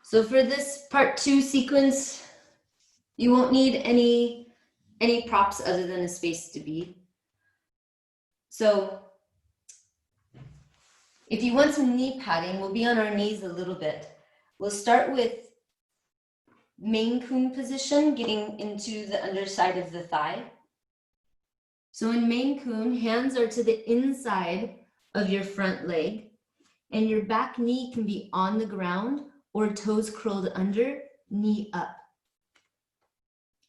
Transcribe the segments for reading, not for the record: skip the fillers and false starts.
So for this part 2 sequence, you won't need any props other than a space to be. So if you want some knee padding, we'll be on our knees a little bit. We'll start with Maine Coon position, getting into the underside of the thigh. So in Maine Coon, hands are to the inside of your front leg, and your back knee can be on the ground or toes curled under, knee up.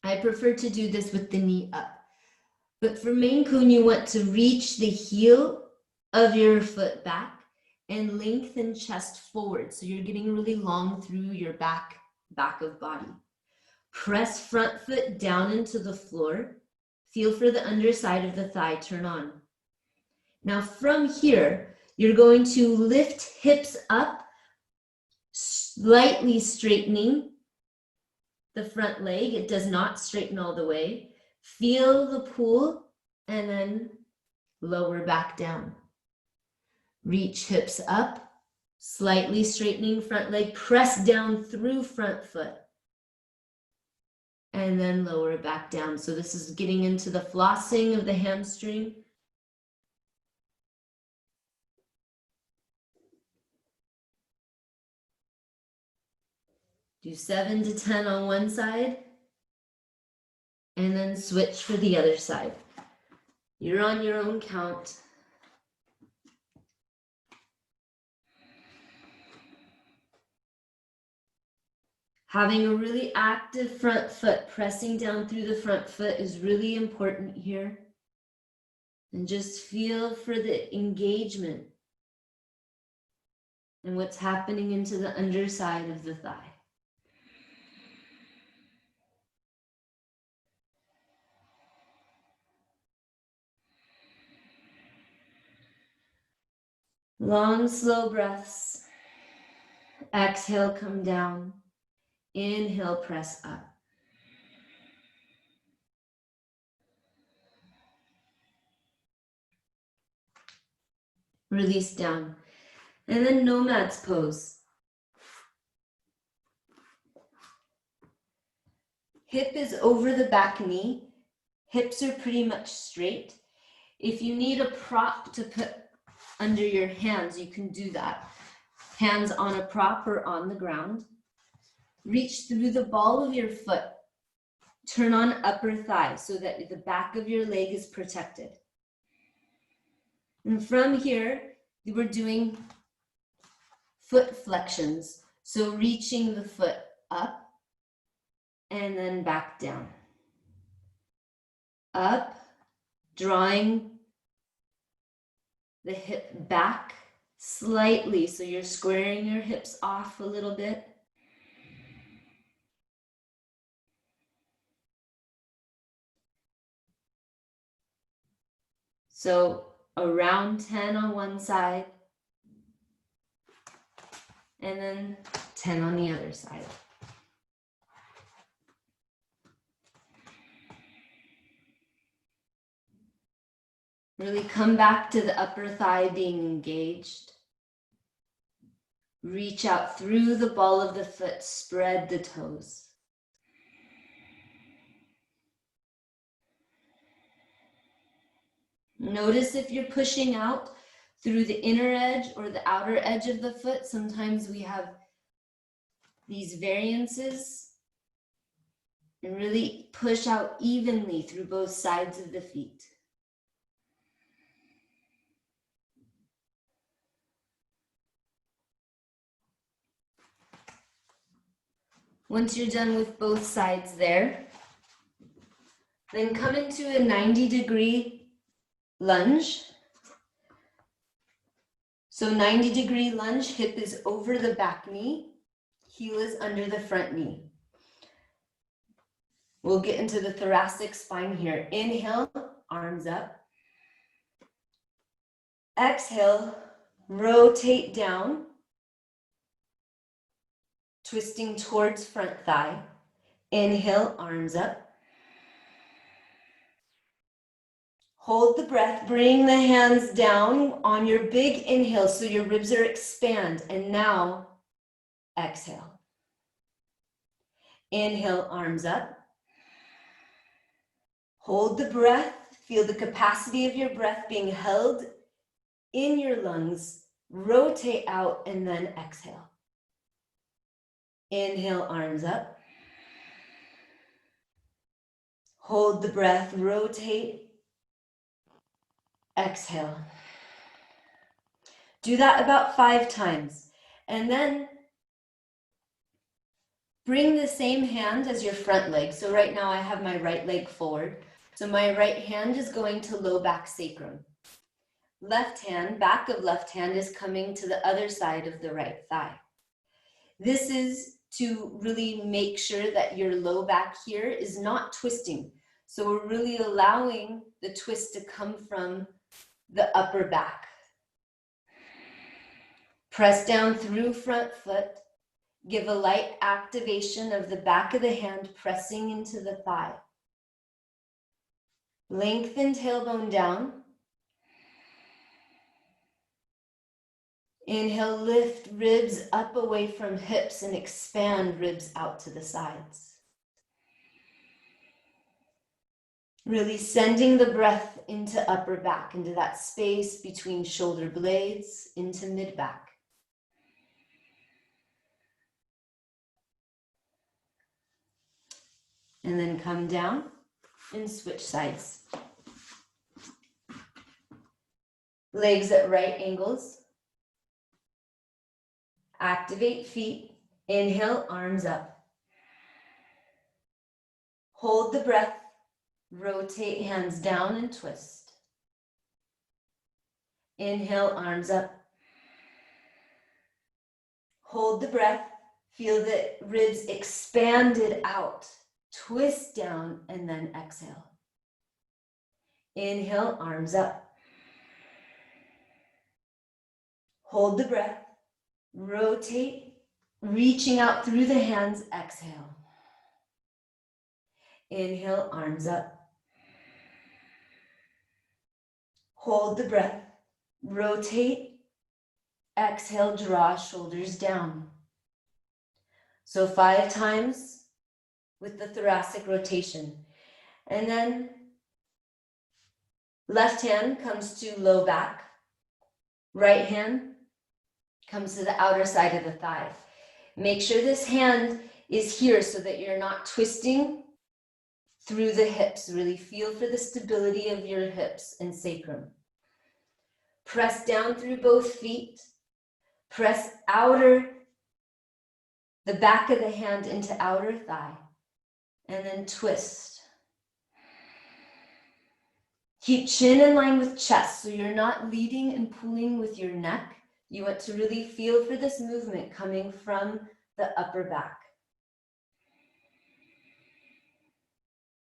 I prefer to do this with the knee up. But for Maine Coon, you want to reach the heel of your foot back and lengthen chest forward. So you're getting really long through your back of body. Press front foot down into the floor. Feel for the underside of the thigh turn on. Now from here, you're going to lift hips up, slightly straightening the front leg. It does not straighten all the way. Feel the pull and then lower back down. Reach hips up, slightly straightening front leg, press down through front foot. And then lower it back down. So this is getting into the flossing of the hamstring. Do 7 to 10 on one side, and then switch for the other side. You're on your own count. Having a really active front foot, pressing down through the front foot is really important here. And just feel for the engagement and what's happening into the underside of the thigh. Long, slow breaths. Exhale, come down. Inhale, press up. Release down. And then nomad's pose. Hip is over the back knee. Hips are pretty much straight. If you need a prop to put under your hands, you can do that. Hands on a prop or on the ground. Reach through the ball of your foot. Turn on upper thigh so that the back of your leg is protected. And from here, we're doing foot flexions. So reaching the foot up and then back down. Up, drawing the hip back slightly. So you're squaring your hips off a little bit. So around 10 on one side, and then 10 on the other side. Really come back to the upper thigh being engaged. Reach out through the ball of the foot, spread the toes. Notice if you're pushing out through the inner edge or the outer edge of the foot. Sometimes we have these variances, and really push out evenly through both sides of the feet. Once you're done with both sides there, then come into a 90-degree lunge. So 90-degree lunge, hip is over the back knee, heel is under the front knee. We'll get into the thoracic spine here. Inhale, arms up. Exhale, rotate down, twisting towards front thigh. Inhale, arms up. Hold the breath, bring the hands down on your big inhale so your ribs are expand. And now, exhale. Inhale, arms up. Hold the breath. Feel the capacity of your breath being held in your lungs. Rotate out and then exhale. Inhale, arms up. Hold the breath, rotate, exhale. Do that about 5 times. And then bring the same hand as your front leg. So right now I have my right leg forward. So my right hand is going to low back sacrum. Left hand, back of left hand is coming to the other side of the right thigh. This is to really make sure that your low back here is not twisting. So we're really allowing the twist to come from the upper back. Press down through front foot. Give a light activation of the back of the hand pressing into the thigh. Lengthen tailbone down. Inhale, lift ribs up away from hips and expand ribs out to the sides. Really sending the breath into upper back, into that space between shoulder blades, into mid back. And then come down and switch sides. Legs at right angles. Activate feet. Inhale, arms up. Hold the breath. Rotate hands down and twist. Inhale, arms up. Hold the breath. Feel the ribs expanded out. Twist down and then exhale. Inhale, arms up. Hold the breath. Rotate, reaching out through the hands. Exhale. Inhale, arms up. Hold the breath. Rotate. Exhale, draw shoulders down. So 5 times with the thoracic rotation. And then left hand comes to low back. Right hand comes to the outer side of the thigh. Make sure this hand is here so that you're not twisting through the hips. Really feel for the stability of your hips and sacrum. Press down through both feet. Press the back of the hand into outer thigh. And then twist. Keep chin in line with chest, so you're not leading and pulling with your neck. You want to really feel for this movement coming from the upper back.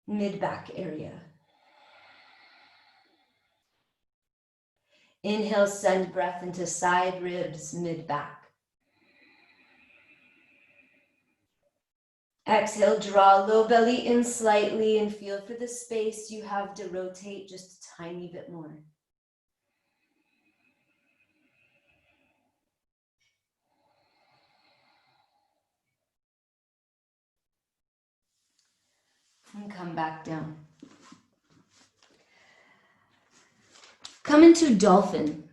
Mid-back area. Inhale, send breath into side ribs, mid-back. Exhale, draw low belly in slightly and feel for the space you have to rotate just a tiny bit more. And come back down. Come into dolphin.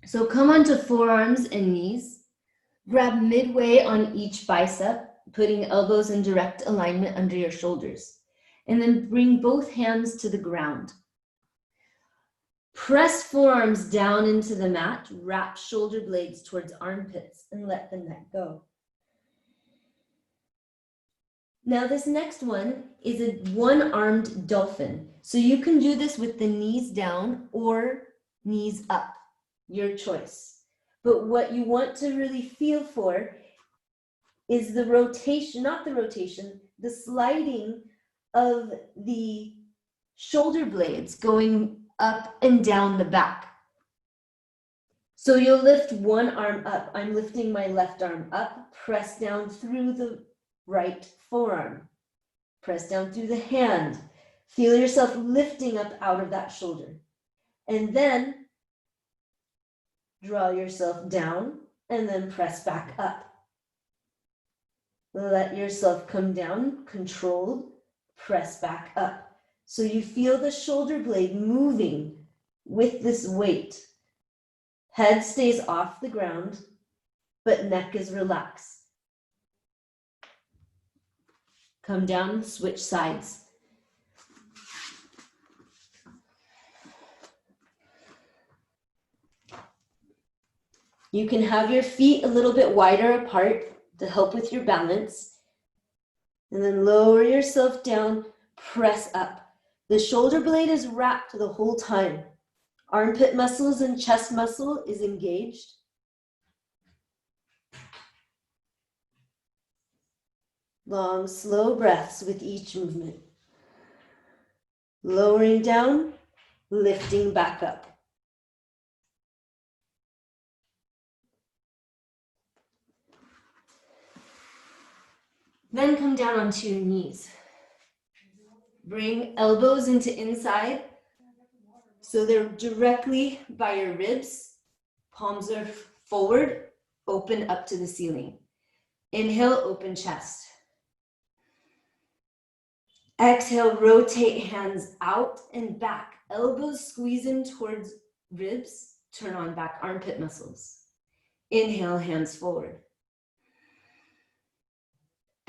So come onto forearms and knees. Grab midway on each bicep, putting elbows in direct alignment under your shoulders. And then bring both hands to the ground. Press forearms down into the mat, wrap shoulder blades towards armpits, and let the neck go. Now this next one is a one-armed dolphin. So you can do this with the knees down or knees up, your choice. But what you want to really feel for is the rotation, not the rotation, the sliding of the shoulder blades going up and down the back. So you'll lift one arm up. I'm lifting my left arm up, press down through the right forearm. Press down through the hand. Feel yourself lifting up out of that shoulder. And then draw yourself down and then press back up. Let yourself come down, controlled, press back up. So you feel the shoulder blade moving with this weight. Head stays off the ground, but neck is relaxed. Come down, switch sides. You can have your feet a little bit wider apart to help with your balance. And then lower yourself down, press up. The shoulder blade is wrapped the whole time. Armpit muscles and chest muscle is engaged. Long, slow breaths with each movement. Lowering down, lifting back up. Then come down onto your knees. Bring elbows into inside so they're directly by your ribs. Palms are forward, open up to the ceiling. Inhale, open chest. Exhale, rotate hands out and back. Elbows squeeze in towards ribs. Turn on back armpit muscles. Inhale, hands forward.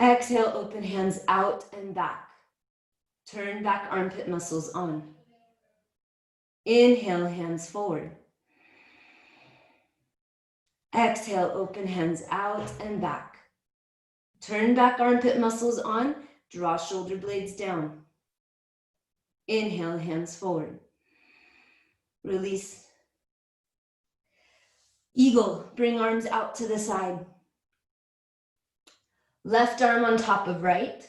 Exhale, open hands out and back. Turn back armpit muscles on. Inhale, hands forward. Exhale, open hands out and back. Turn back armpit muscles on. Draw shoulder blades down. Inhale, hands forward. Release. Eagle, bring arms out to the side. Left arm on top of right.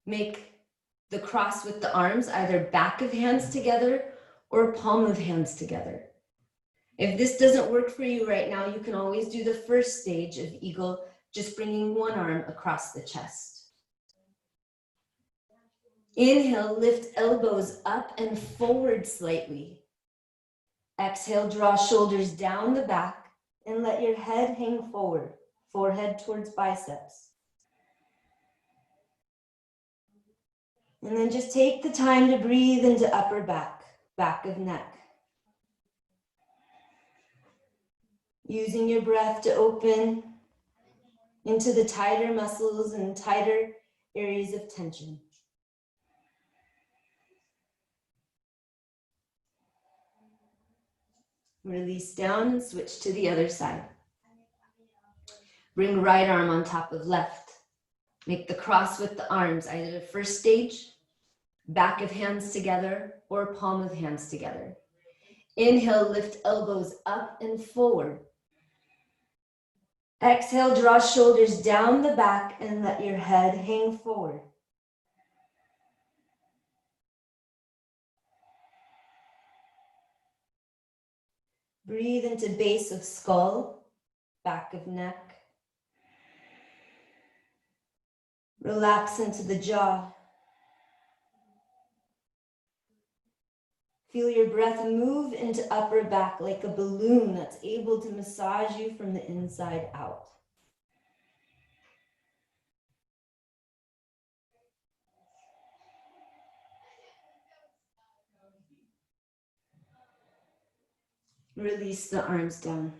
Make the cross with the arms, either back of hands together or palm of hands together. If this doesn't work for you right now, you can always do the first stage of eagle, just bringing one arm across the chest. Inhale, lift elbows up and forward slightly. Exhale, draw shoulders down the back and let your head hang forward, forehead towards biceps. And then just take the time to breathe into upper back, back of neck. Using your breath to open into the tighter muscles and tighter areas of tension. Release down and switch to the other side. Bring right arm on top of left. Make the cross with the arms, either the first stage, back of hands together, or palm of hands together. Inhale, lift elbows up and forward. Exhale, draw shoulders down the back and let your head hang forward. Breathe into base of skull, back of neck. Relax into the jaw. Feel your breath move into upper back like a balloon that's able to massage you from the inside out. Release the arms down.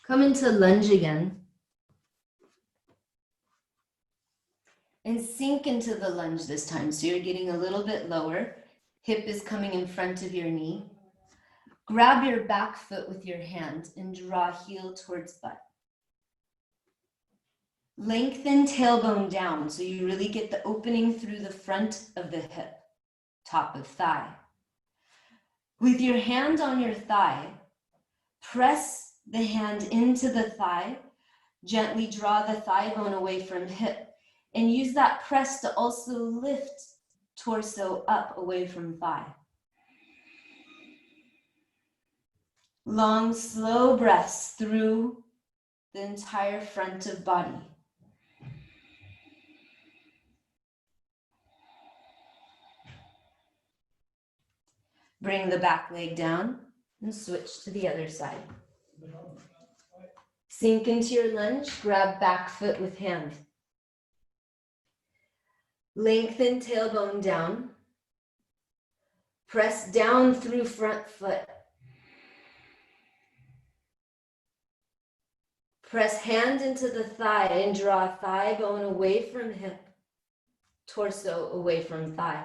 Come into lunge again. And sink into the lunge this time. So you're getting a little bit lower. Hip is coming in front of your knee. Grab your back foot with your hand and draw heel towards butt. Lengthen tailbone down so you really get the opening through the front of the hip, top of thigh. With your hand on your thigh, press the hand into the thigh, gently draw the thigh bone away from hip, and use that press to also lift torso up away from thigh. Long, slow breaths through the entire front of body. Bring the back leg down. And switch to the other side. Sink into your lunge, grab back foot with hand. Lengthen tailbone down. Press down through front foot. Press hand into the thigh and draw thigh bone away from hip, torso away from thigh.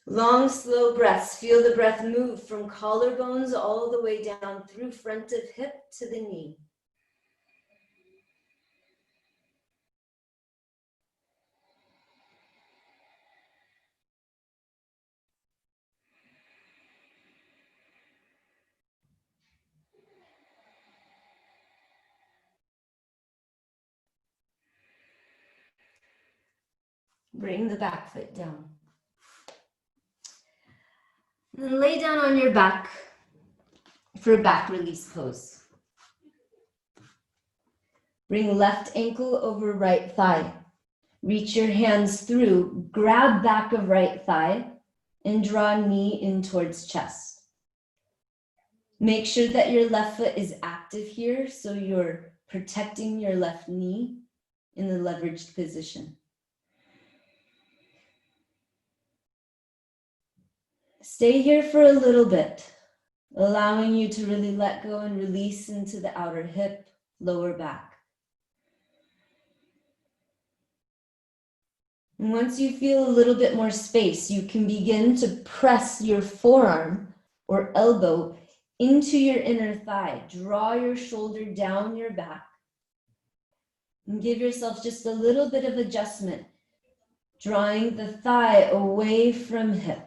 Long, slow breaths. Feel the breath move from collarbones all the way down through front of hip to the knee. Bring the back foot down. And then lay down on your back for a back release pose. Bring left ankle over right thigh. Reach your hands through, grab back of right thigh, and draw knee in towards chest. Make sure that your left foot is active here, so you're protecting your left knee in the leveraged position. Stay here for a little bit, allowing you to really let go and release into the outer hip, lower back. And once you feel a little bit more space, you can begin to press your forearm or elbow into your inner thigh. Draw your shoulder down your back and give yourself just a little bit of adjustment, drawing the thigh away from hip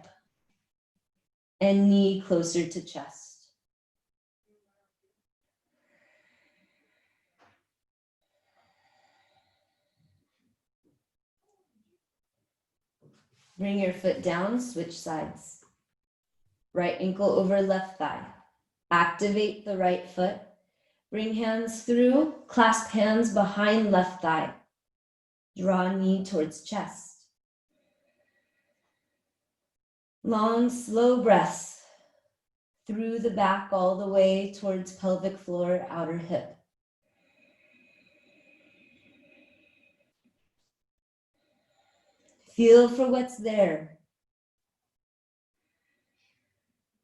and knee closer to chest. Bring your foot down, switch sides. Right ankle over left thigh. Activate the right foot. Bring hands through, clasp hands behind left thigh. Draw knee towards chest. Long, slow breaths through the back all the way towards pelvic floor, outer hip. Feel for what's there.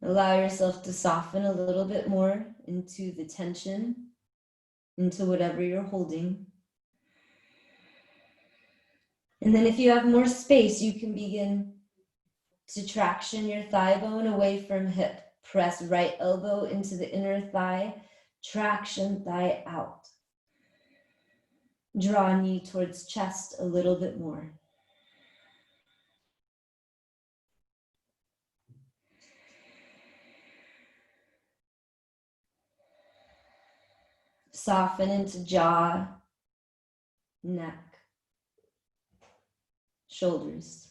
Allow yourself to soften a little bit more into the tension, into whatever you're holding. And then if you have more space, you can begin to traction your thigh bone away from hip. Press right elbow into the inner thigh, traction thigh out. Draw knee towards chest a little bit more. Soften into jaw, neck, shoulders.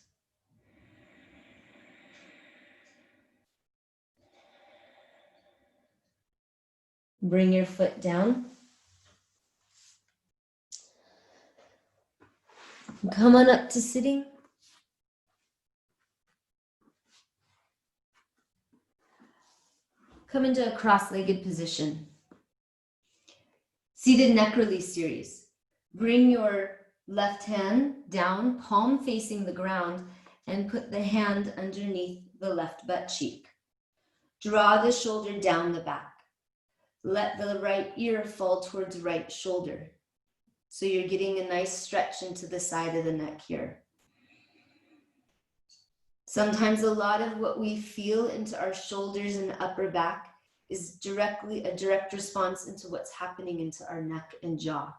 Bring your foot down. Come on up to sitting. Come into a cross-legged position. Seated neck release series. Bring your left hand down, palm facing the ground, and put the hand underneath the left butt cheek. Draw the shoulder down the back. Let the right ear fall towards right shoulder. So you're getting a nice stretch into the side of the neck here. Sometimes a lot of what we feel into our shoulders and upper back is a direct response into what's happening into our neck and jaw.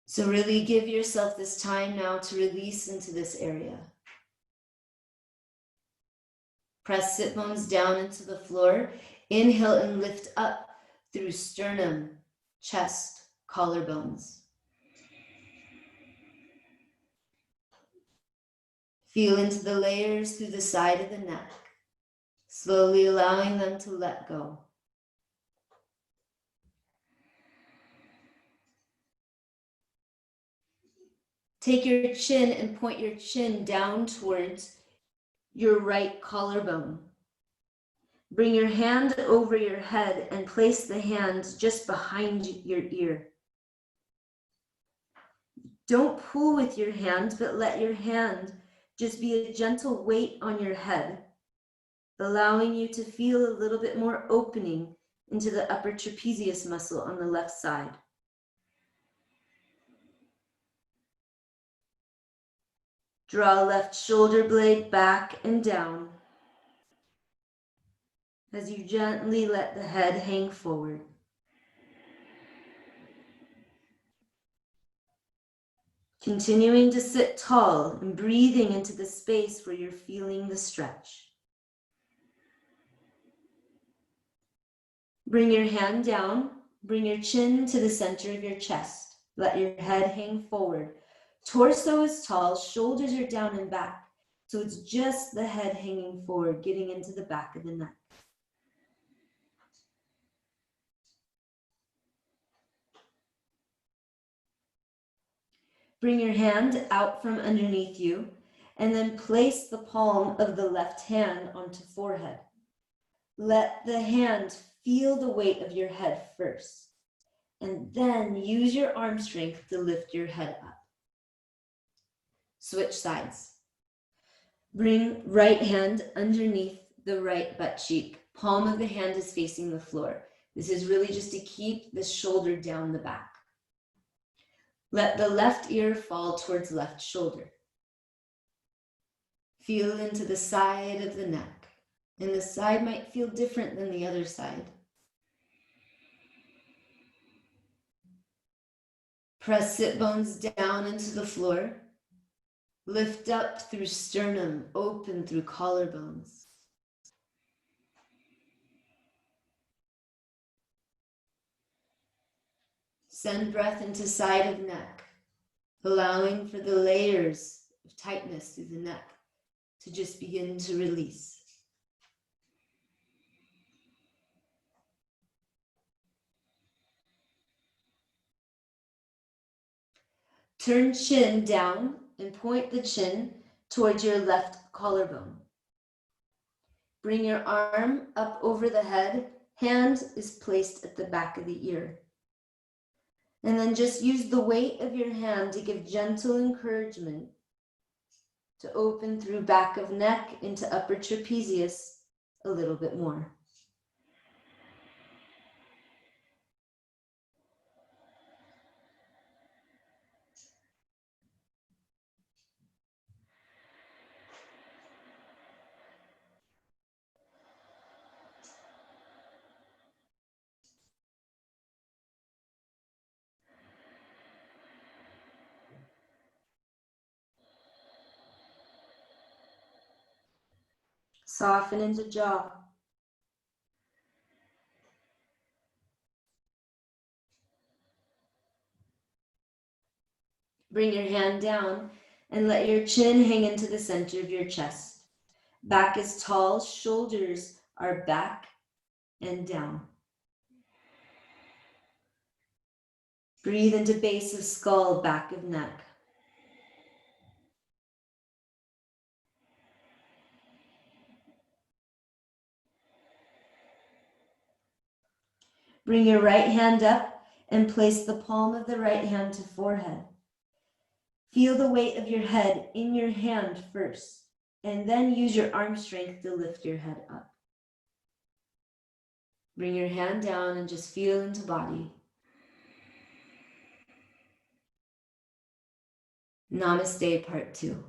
So really give yourself this time now to release into this area. Press sit bones down into the floor. Inhale and lift up through sternum, chest, collarbones. Feel into the layers through the side of the neck, slowly allowing them to let go. Take your chin and point your chin down towards your right collarbone. Bring your hand over your head and place the hand just behind your ear. Don't pull with your hand, but let your hand just be a gentle weight on your head, allowing you to feel a little bit more opening into the upper trapezius muscle on the left side. Draw left shoulder blade back and down as you gently let the head hang forward. Continuing to sit tall and breathing into the space where you're feeling the stretch. Bring your hand down, bring your chin to the center of your chest. Let your head hang forward. Torso is tall, shoulders are down and back. So it's just the head hanging forward, getting into the back of the neck. Bring your hand out from underneath you and then place the palm of the left hand onto forehead. Let the hand feel the weight of your head first, and then use your arm strength to lift your head up. Switch sides. Bring right hand underneath the right butt cheek. Palm of the hand is facing the floor. This is really just to keep the shoulder down the back. Let the left ear fall towards left shoulder. Feel into the side of the neck, and the side might feel different than the other side. Press sit bones down into the floor. Lift up through sternum, open through collarbones. Send breath into side of neck, allowing for the layers of tightness through the neck to just begin to release. Turn chin down and point the chin towards your left collarbone. Bring your arm up over the head. Hand is placed at the back of the ear. And then just use the weight of your hand to give gentle encouragement to open through back of neck into upper trapezius a little bit more. Soften into jaw. Bring your hand down and let your chin hang into the center of your chest. Back is tall, shoulders are back and down. Breathe into base of skull, back of neck. Bring your right hand up and place the palm of the right hand to forehead. Feel the weight of your head in your hand first, and then use your arm strength to lift your head up. Bring your hand down and just feel into body. Namaste, part 2.